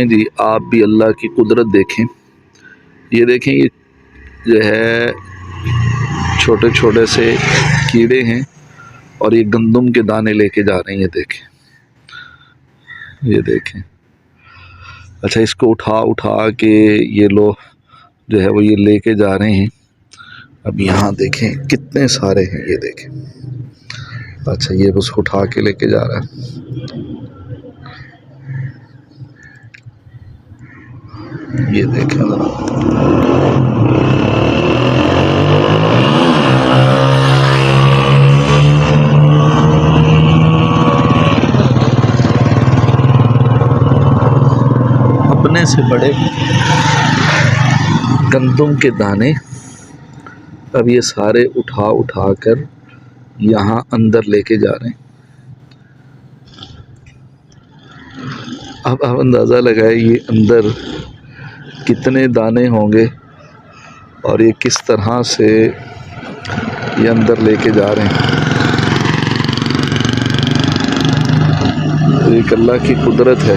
जी आप भी अल्लाह की कुदरत देखें। ये देखें, ये जो है छोटे छोटे से कीड़े हैं और ये गंदम के दाने लेके जा रहे हैं। ये देखें, ये देखें। अच्छा, इसको उठा उठा के ये लोग जो है वो ये लेके जा रहे हैं। अब यहाँ देखें कितने सारे हैं, ये देखें। अच्छा, ये बस उठा के लेके जा रहा है। ये देखें ज़रा, अपने से बड़े गंदम के दाने अब ये सारे उठा उठा कर यहाँ अंदर लेके जा रहे हैं। अब आप अंदाज़ा लगाए ये अंदर कितने दाने होंगे और ये किस तरह से ये अंदर लेके जा रहे हैं। तो एक अल्लाह की कुदरत है।